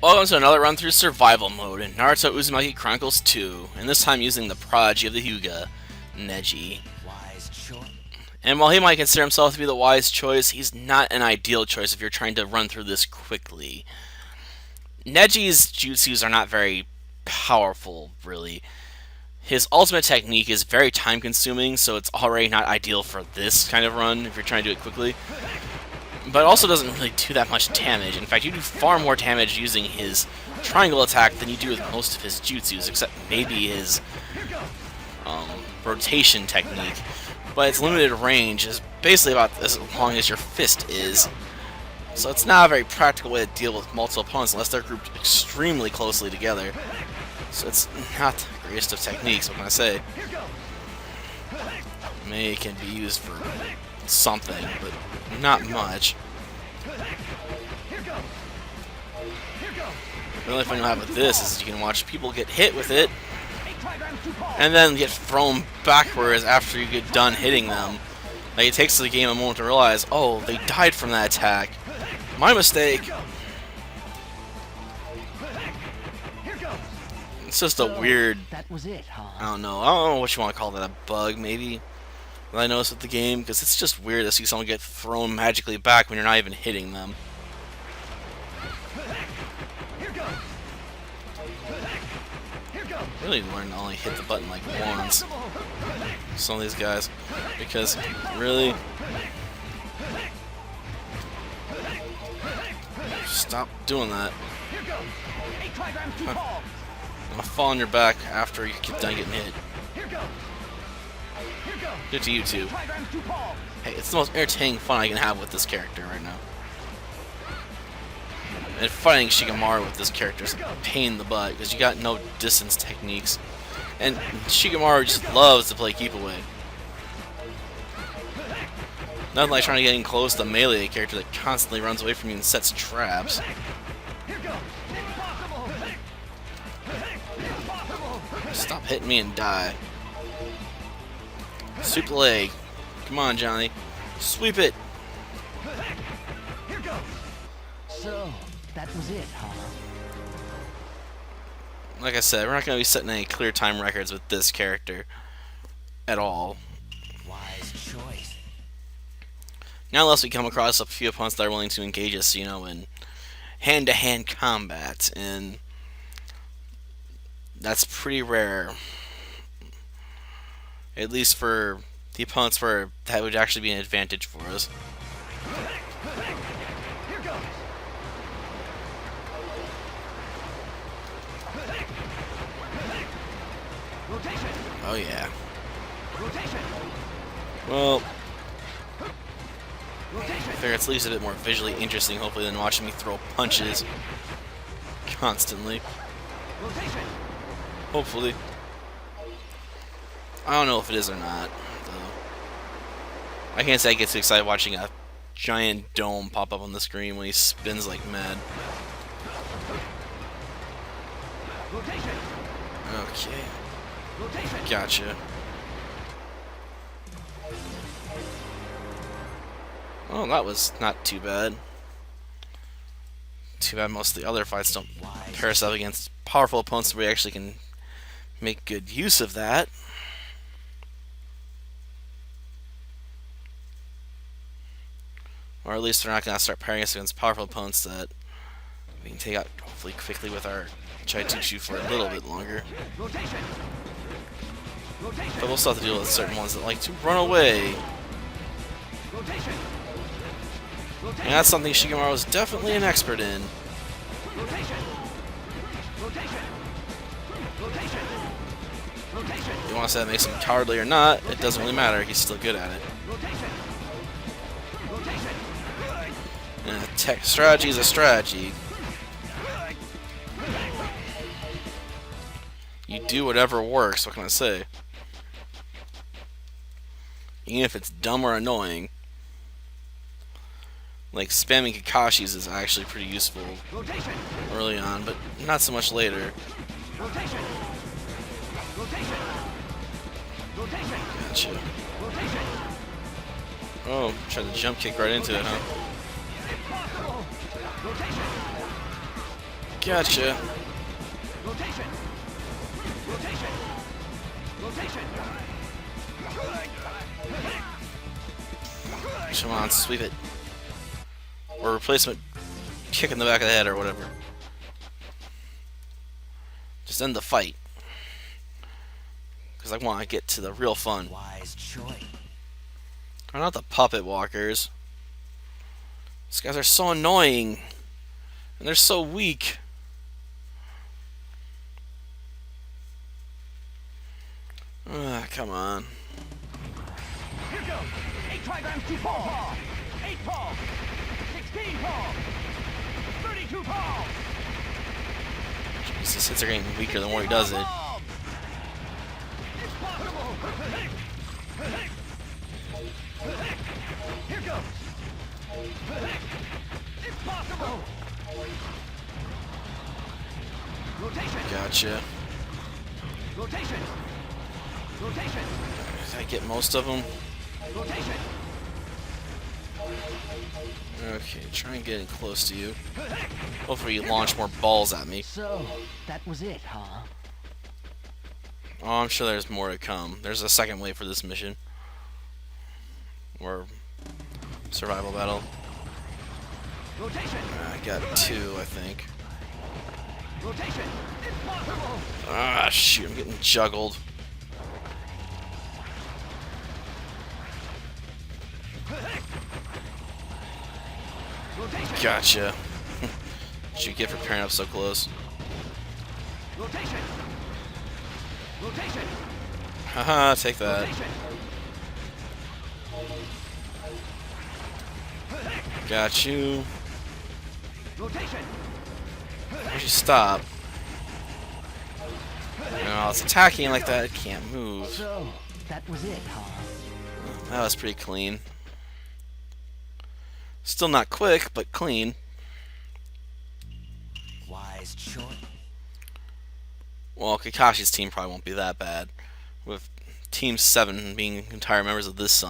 Welcome to another run through survival mode in Naruto Uzumaki Chronicles 2, and this time using the prodigy of the Hyuga, Neji. And while he might consider himself to be the wise choice, he's not an ideal choice if you're trying to run through this quickly. Neji's jutsus are not very powerful, really. His ultimate technique is very time consuming, so it's already not ideal for this kind of run if you're trying to do it quickly. But it also doesn't really do that much damage. In fact, you do far more damage using his triangle attack than you do with most of his jutsus, except maybe his rotation technique. But its limited range is basically about as long as your fist is. So it's not a very practical way to deal with multiple opponents unless they're grouped extremely closely together. So it's not the greatest of techniques, what can I say? Maybe it can be used for something, but not much. The only thing you'll have with this is you can watch people get hit with it and then get thrown backwards after you get done hitting them. Like, it takes the game a moment to realize, oh, they died from that attack. My mistake. It's just a weird, that was it, huh? I don't know what you want to call that, a bug maybe that I noticed with the game, because it's just weird to see someone get thrown magically back when you're not even hitting them. Really learn to only hit the button like once. Some of these guys, because really, stop doing that. I'm gonna fall on your back after you get done getting hit. Good to you too. Hey, it's the most entertaining fun I can have with this character right now. And fighting Shikamaru with this character is a pain in the butt because you got no distance techniques. And Shikamaru just loves to play keep away. Nothing like trying to get in close to a melee character that constantly runs away from you and sets traps. Stop hitting me and die. Sweep the leg. Come on, Johnny. Sweep it. So, that was it, huh? Like I said, we're not going to be setting any clear time records with this character at all. Wise choice. Not unless we come across a few opponents that are willing to engage us, you know, in hand-to-hand combat, and that's pretty rare. At least for the opponents where that would actually be an advantage for us. Oh yeah. Well, I figure it's at least a bit more visually interesting, hopefully, than watching me throw punches constantly. Hopefully. I don't know if it is or not, though. I can't say I get too excited watching a giant dome pop up on the screen when he spins like mad. Okay. Gotcha. Oh, that was not too bad. Too bad most of the other fights don't pair us up against powerful opponents where we actually can make good use of that. Or at least we're not going to start pairing us against powerful opponents that we can take out hopefully quickly with our Chaituchu for a little bit longer. But we'll still have to deal with certain ones that like to run away. And that's something Shikamaru is definitely an expert in. You want to say that makes him cowardly or not, it doesn't really matter, he's still good at it. And tech strategy is a strategy. You do whatever works, what can I say? Even if it's dumb or annoying. Like, spamming Kakashi's is actually pretty useful early on, but not so much later. Gotcha. Oh, tried to jump kick right into it, huh? Gotcha. Rotation. Rotation. Rotation. Come on, sweep it. Or replacement kick in the back of the head or whatever. Just end the fight. Because I want to get to the real fun. Wise choice. They're not the puppet walkers. These guys are so annoying. And they're so weak. Come on. Here goes. 8 trigrams to paw. 8 paw. 16 paw. 32 paw. Jesus, hits are getting weaker the more he does it. It's possible. Here goes. It's possible. Rotation. Gotcha. Rotation. Rotation. Did I get most of them? Rotation. Okay, try and get in close to you. Hopefully you launch more balls at me. So, that was it, huh? Oh, I'm sure there's more to come. There's a second wave for this mission. Or survival battle. Rotation. I got 2, I think. Rotation. It's possible. Ah, shoot, I'm getting juggled. Rotation. Gotcha. What'd you get for pairing up so close? Rotation. Rotation. Haha, take that. Rotation. Got you. Rotation. Why'd you stop? No, it's attacking like that. It can't move. So, that was it, huh? That was pretty clean. Still not quick, but clean. Wise choice. Well, Kakashi's team probably won't be that bad. With Team 7 being entire members of this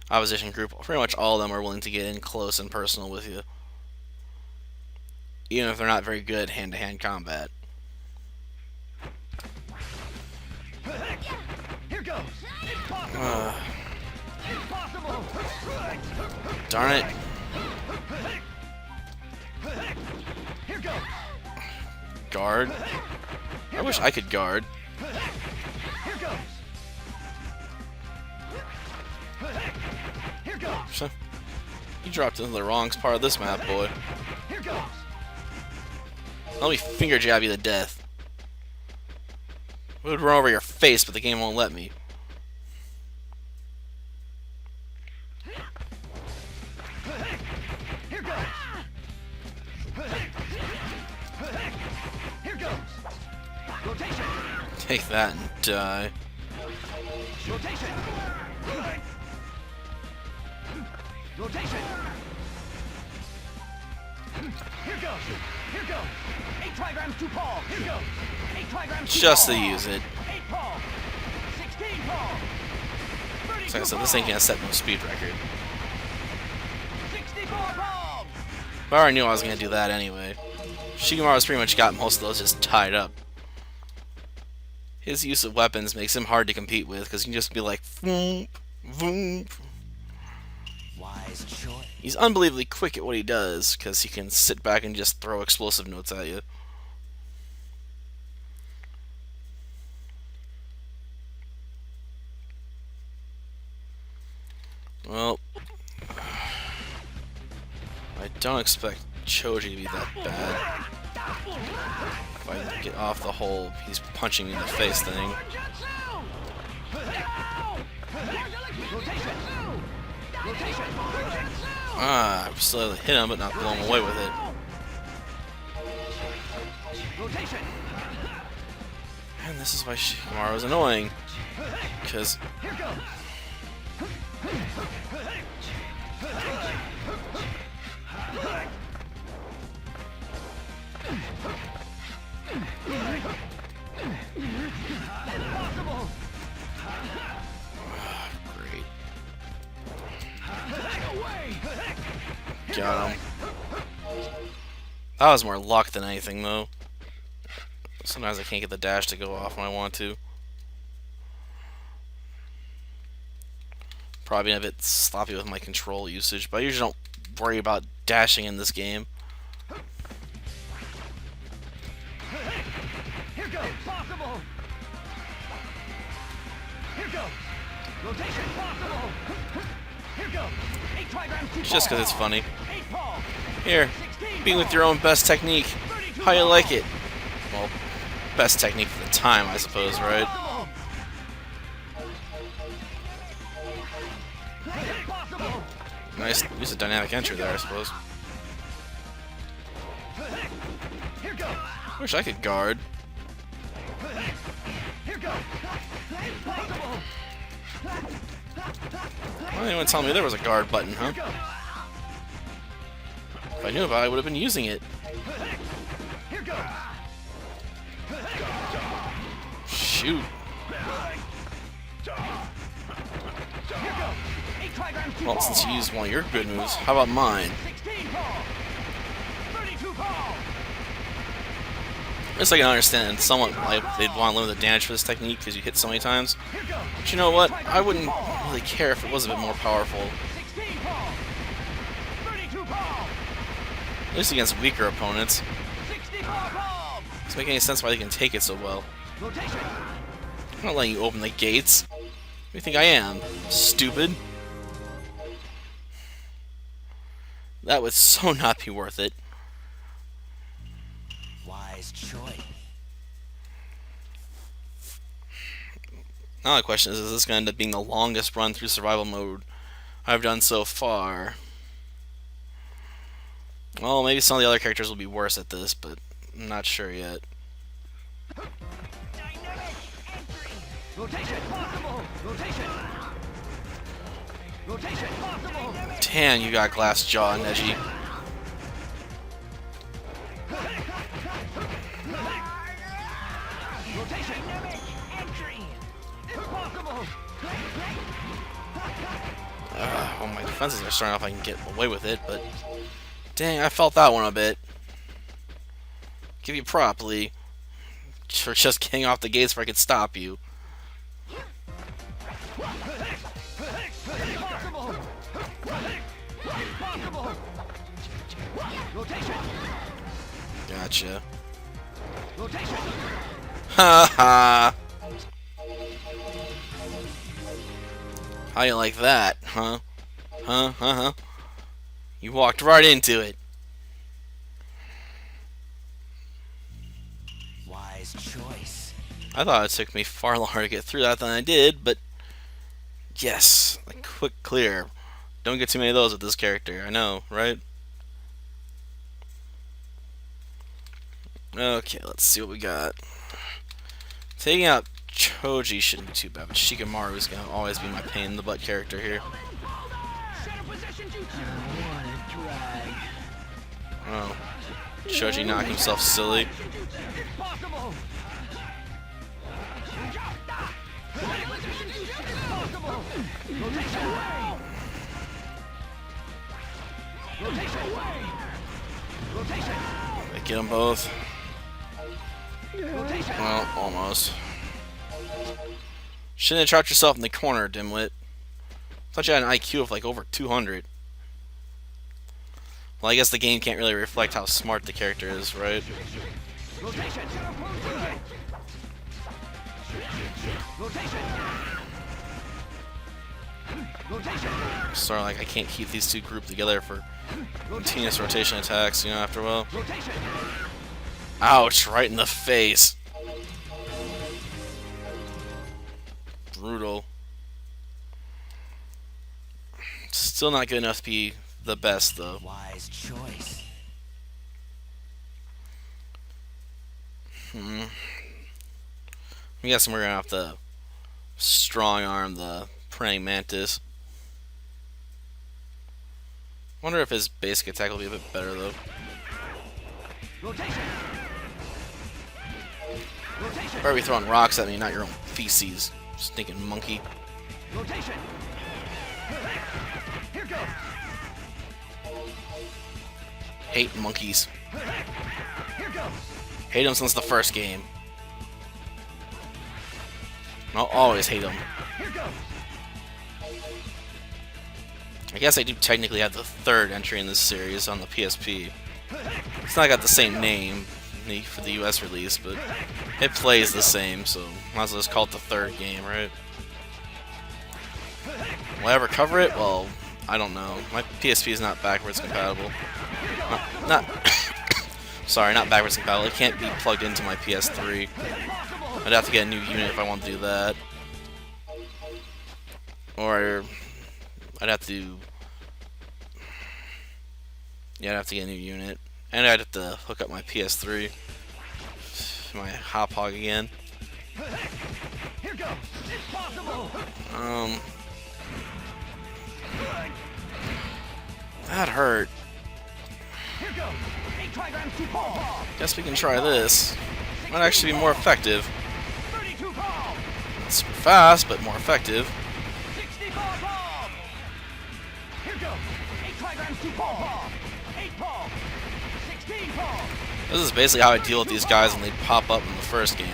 opposition group, pretty much all of them are willing to get in close and personal with you. Even if they're not very good at hand-to-hand combat. Here goes. It's possible. It's possible. Darn it. Here goes. Guard. I wish I could guard. Here goes. Here goes. You dropped into the wrong part of this map, boy. Here goes. Let me finger jab you to death. I would run over your face, but the game won't let me. Here goes. Here goes. Rotation. Take that and die. Rotation. Rotation. Here goes. Here goes. 8 trigrams to Paul. Here goes. 8 trigrams to Just Paul. to use it. 8 Paul. 16 Paul. Like I said, this ain't gonna set no speed record. 64 Paul. But I already knew I was gonna do that anyway. Shigemaru's pretty much got most of those just tied up. His use of weapons makes him hard to compete with, because he can just be like, voomp, voomp. Wise choice. He's unbelievably quick at what he does, because he can sit back and just throw explosive notes at you. Well, I don't expect Choji to be that bad. If I get off the whole he's punching me in the face thing. Ah, I'm still able to hit him, but not blow him away with it. And this is why Shikamaru is annoying. Because great. Got him. That was more luck than anything, though. Sometimes I can't get the dash to go off when I want to. Probably a bit sloppy with my control usage, but I usually don't worry about dashing in this game. Here goes. Possible. Here goes. Rotation possible. Here goes. 8 trigrams to Just because it's ball. funny. 8 ball. Here, 16 be with ball. your own best technique. 32 How you ball. like it? Well, best technique for the time, I suppose, right? Possible. Possible. Nice use of dynamic entry there, I suppose. Here goes. Wish I could guard. Here goes. Possible. Why didn't anyone tell me there was a guard button, huh? Here goes. If I knew about it, I would have been using it. Here goes. Shoot. Here goes. 8 trigrams to Well, ball. since you used one of your good moves, how about mine? 16 ball. 32 ball. Just so I can understand, somewhat like they'd want to limit the damage for this technique because you hit so many times. Here goes. But you know what? I wouldn't really care if it was a bit more powerful. 16 ball. 32 ball. At least against weaker opponents. 64 ball. Doesn't make any sense why they can take it so well. Rotation. I'm not letting you open the gates. Who do you think I am? Stupid? That would so not be worth it. Wise choice. Now the question is this going to end up being the longest run through survival mode I've done so far? Well, maybe some of the other characters will be worse at this, but I'm not sure yet. Rotation possible. Rotation. Rotation possible. Damn, you got glass jaw, Neji. Rotation. Entry. Impossible. Well, my defenses are starting off I can get away with it, but dang, I felt that one a bit. Give you properly for just getting off the gates before I could stop you. Impossible. Impossible. Rotation. Gotcha. Rotation. Ha ha! How you like that, huh? Huh? You walked right into it. Wise choice. I thought it took me far longer to get through that than I did, but yes, a quick clear. Don't get too many of those with this character, I know, right? Okay, let's see what we got. Taking out Choji shouldn't be too bad, but Shikamaru is gonna always be my pain in the butt character here. Oh, Choji knocked himself silly. Impossible. Rotation. Rotation. Rotation. I get them both. Rotation. Well, almost. Shouldn't have trapped yourself in the corner, dimwit. Thought you had an IQ of like over 200. Well, I guess the game can't really reflect how smart the character is, right? Rotation. Rotation. Rotation. Sort of like I can't keep these two grouped together for continuous rotation attacks, you know, after a while. Rotation. Ouch, right in the face. Brutal. Still not good enough to be the best, though. Wise choice. I'm guessing we're gonna have to strong arm the praying mantis. Wonder if his basic attack will be a bit better, though. Rotation. Rotation. Better be throwing rocks at me, not your own feces, stinking monkey. Rotation. Here goes. Hate monkeys. Here goes. Hate him since the first game. I'll always hate him. Here goes. I guess I do technically have the third entry in this series on the PSP. It's not got the same name for the US release, but it plays the same, so might as well just call it the third game, right? Will I ever cover it? Well, I don't know. My PSP is not backwards compatible. Not sorry, not backwards compatible. It can't be plugged into my PS3. I'd have to get a new unit if I want to do that. Or I'd have to... yeah, I'd have to get a new unit. And I'd have to hook up my PS3. My hop hog again. Here goes. It's possible. That hurt. Here goes. 8 trigrams to Paul. Guess we can try this. Might actually be more effective. 32 Paul. Not super fast, but more effective. 64 Paul. Here goes. 8 trigrams to Paul. 8 Paul. 16 Paul. This is basically how I deal with these guys when they pop up in the first game.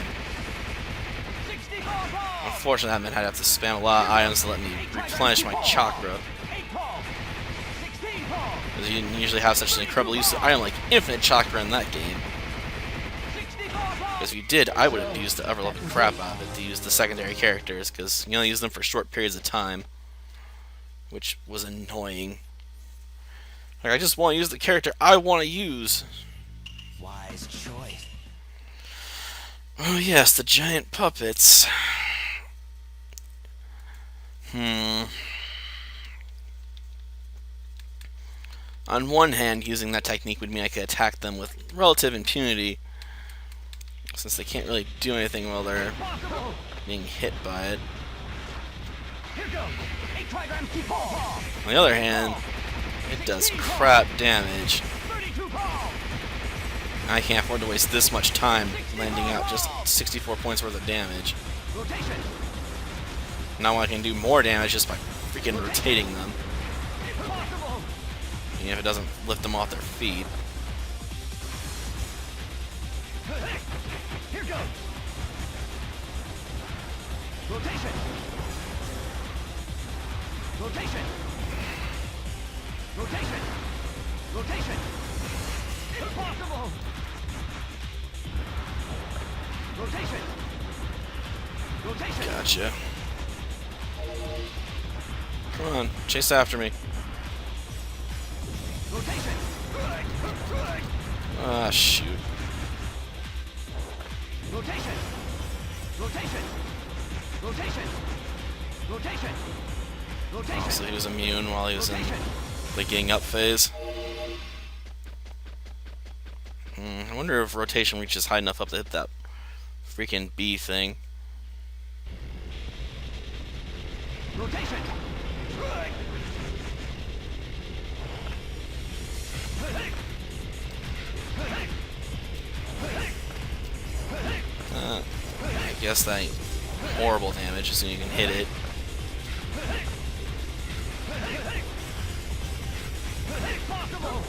64 Paul. Unfortunately, that meant I'd have to spam a lot of items to let me replenish my chakra. 8 Paul. 16 Paul. Because you didn't usually have such an incredible use of item like infinite chakra in that game. 64 Paul. Because if you did, I would have used the ever-loving crap out of it to use the secondary characters, because you only use them for short periods of time. Which was annoying. Like, I just want to use the character I want to use. Wise choice. Oh yes, the giant puppets. On one hand, using that technique would mean I could attack them with relative impunity, since they can't really do anything while they're Possible. being hit by it. Here goes. 8 trigrams to Paul. On the other hand, it does crap damage. 32 Paul. I can't afford to waste this much time landing out just 64 points worth of damage. Rotation. Now I can do more damage just by freaking rotating them, It's possible. even if it doesn't lift them off their feet. Here goes. Rotation. Rotation. Rotation. Rotation. It's possible. Rotation. Rotation. Gotcha. Come on, chase after me. Rotation. Ah, shoot. Rotation. Rotation. Rotation. Rotation. Rotation. So he was immune while he was in Rotation. the getting up phase. I wonder if rotation reaches high enough up to hit that freaking bee thing. Rotation. I guess that ain't horrible damage as soon as you can hit it. It's possible.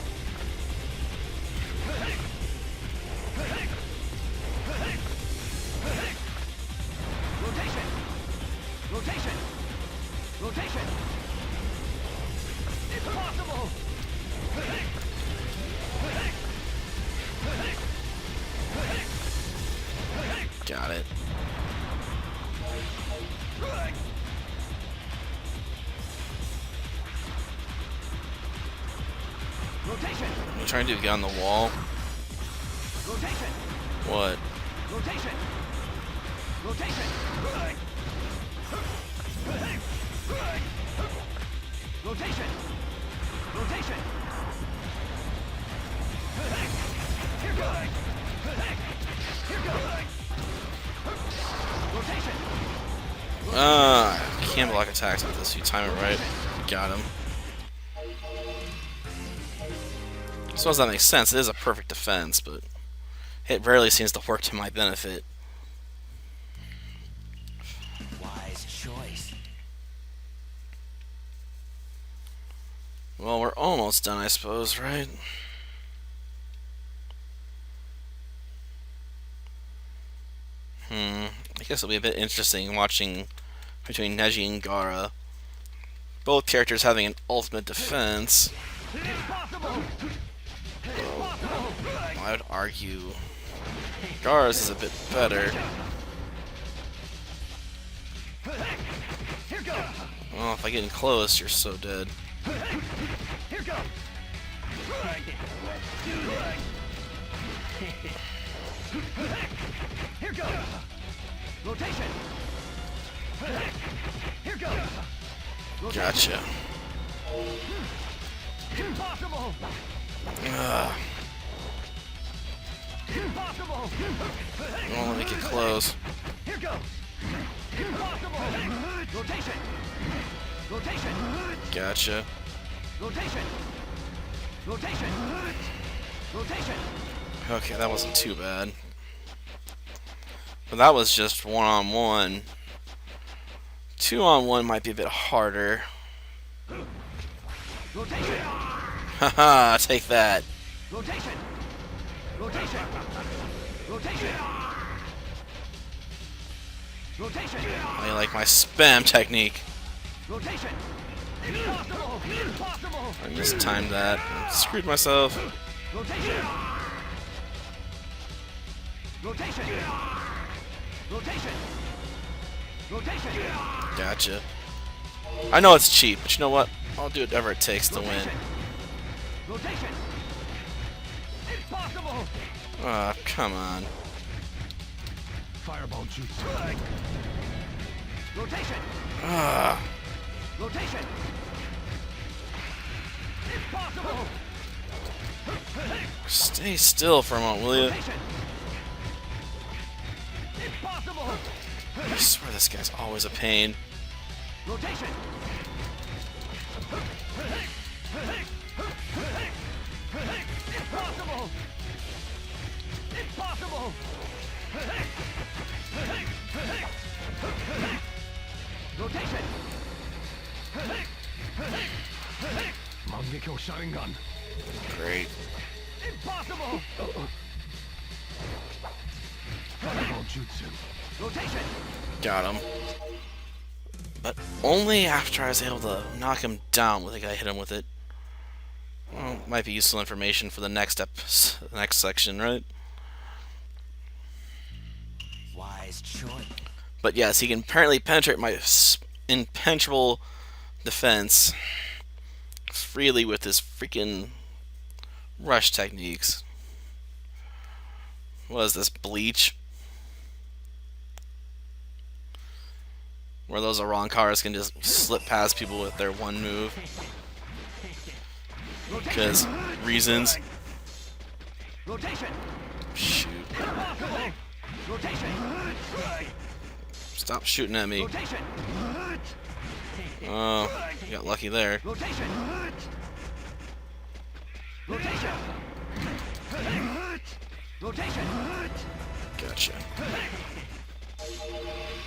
Rotation. Rotation. Rotation. It's possible. Got it. Rotation. What are you trying to do? Get on the wall? Rotation. What? Rotation. Rotation. Rotation. Rotation. Here goes. Here goes. Rotation. Can't block attacks with this. You time it right. Got him. I suppose that makes sense. It is a perfect defense, but it rarely seems to work to my benefit. Wise choice. Well, we're almost done, I suppose, right? I guess it'll be a bit interesting watching between Neji and Gaara. Both characters having an ultimate defense. I would argue Gaara's is a bit better. Well, if I get in close, you're so dead. Here goes. Rotation. Here goes. Gotcha. Impossible. Impossible. Well, let me get close. Here goes. Impossible. Rotation. Rotation. Gotcha. Rotation. Rotation. Rotation. Okay, that wasn't too bad. But that was just one-on-one. Two-on-one might be a bit harder. Rotation. Haha, take that. Rotation. Rotation. Rotation. Rotation. I like my spam technique. Rotation. Impossible. Impossible. I mistimed that. I screwed myself. Rotation. Rotation. Rotation. Rotation. Gotcha. I know it's cheap, but you know what? I'll do whatever it takes to win. Rotation. Impossible. Ah, come on. Fireball jutsu. Rotation. Ah, Rotation. Impossible. stay still for a moment, will you? Rotation. Impossible. I swear this guy's always a pain. Rotation. Impossible. Impossible. Rotation. Mangekyo Sharingan. Great. Impossible. Fireball jutsu. Rotation. Got him. But only after I was able to knock him down with the guy hit him with it. Well, might be useful information for the next next section, right? Wise choice. But yes, he can apparently penetrate my impenetrable defense freely with his freaking rush techniques. What is this, Bleach? Where those Arankaras can just slip past people with their one move. Because reasons. Rotation. Shoot. Impossible. Rotation. Stop shooting at me. Rotation. Oh, you got lucky there. Rotation. Rotation. Rotation. Gotcha.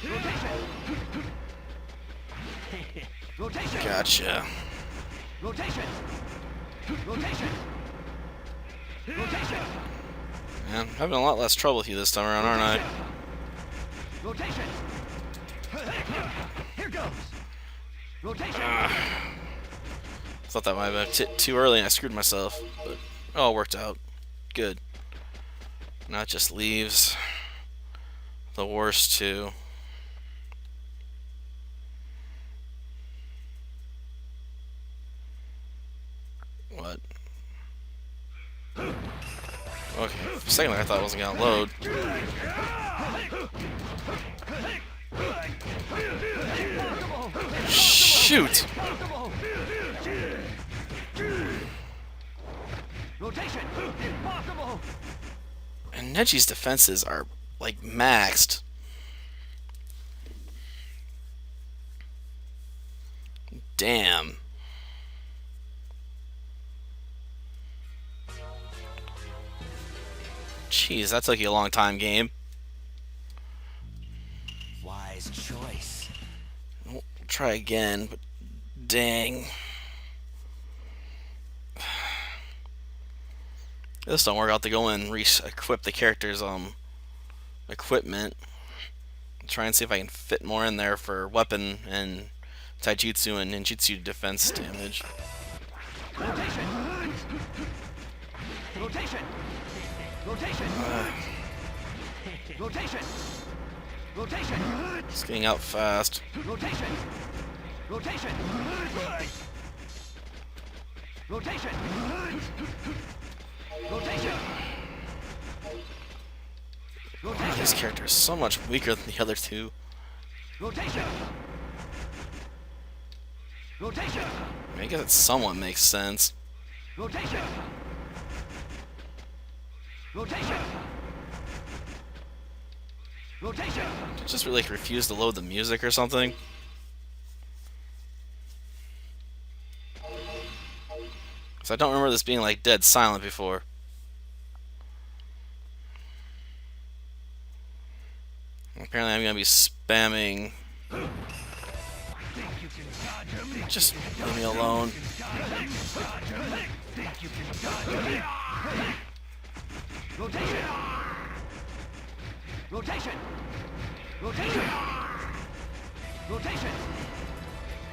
Rotation. Rotation. Gotcha. Rotation. Rotation. Rotation. Man, I'm having a lot less trouble with you this time around, aren't I? Rotation. Here goes. Rotation. Thought that might have been too early and I screwed myself. But, oh, it worked out. Good. Now it just leaves the worst two. What? Okay, for a second I thought it wasn't gonna load. Shoot! Rotation. Impossible. And Neji's defenses are like maxed. Damn. Jeez, that took you a long time, game. Wise choice. We'll try again, but dang. This don't work out to go and re-equip the character's equipment. Try and see if I can fit more in there for weapon and taijutsu and ninjutsu defense damage. Rotation. Rotation. Rotation. Rotation. Rotation. It's getting out fast. Rotation. Rotation. Rotation. Rotation. This character is so much weaker than the other two. Rotation. Rotation. I mean, I guess it somewhat makes sense. Rotation. Rotation. Rotation. I just really refuse to load the music or something. Because I don't remember this being like dead silent before. Apparently I'm gonna be spamming. Just leave me alone. Rotation. Rotation. Rotation. Rotation.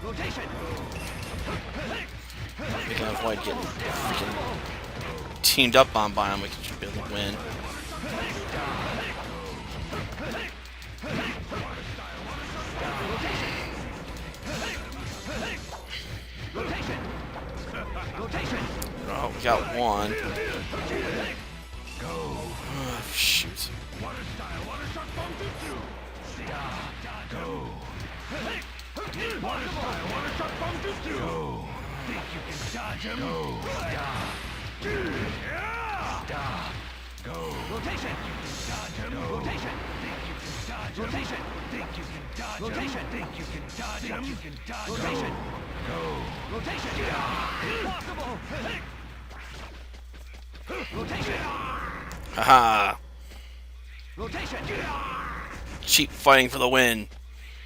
Rotation. We can avoid getting freaking teamed up on by him. We should be able to win. Rotation. Rotation. Oh, we got one. Oh, shoot. Rotation. Rotation. Rotation. Rotation. Rotation. Rotation. Impossible. Rotation. Haha. Rotation. Cheap fighting for the win.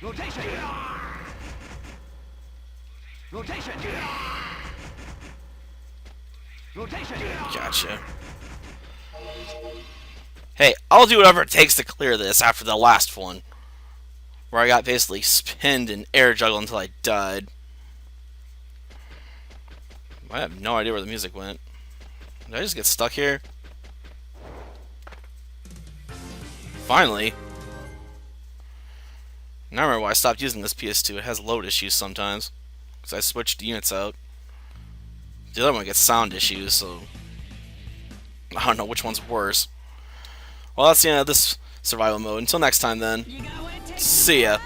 Rotation. Rotation. Rotation. Gotcha. Hey, I'll do whatever it takes to clear this after the last one, where I got basically spinned and air juggled until I died. I have no idea where the music went. Did I just get stuck here? Finally. Now I remember why I stopped using this PS2. It has load issues sometimes, because I switched units out. The other one gets sound issues, so I don't know which one's worse. Well, that's the end of this survival mode. Until next time, then. See ya.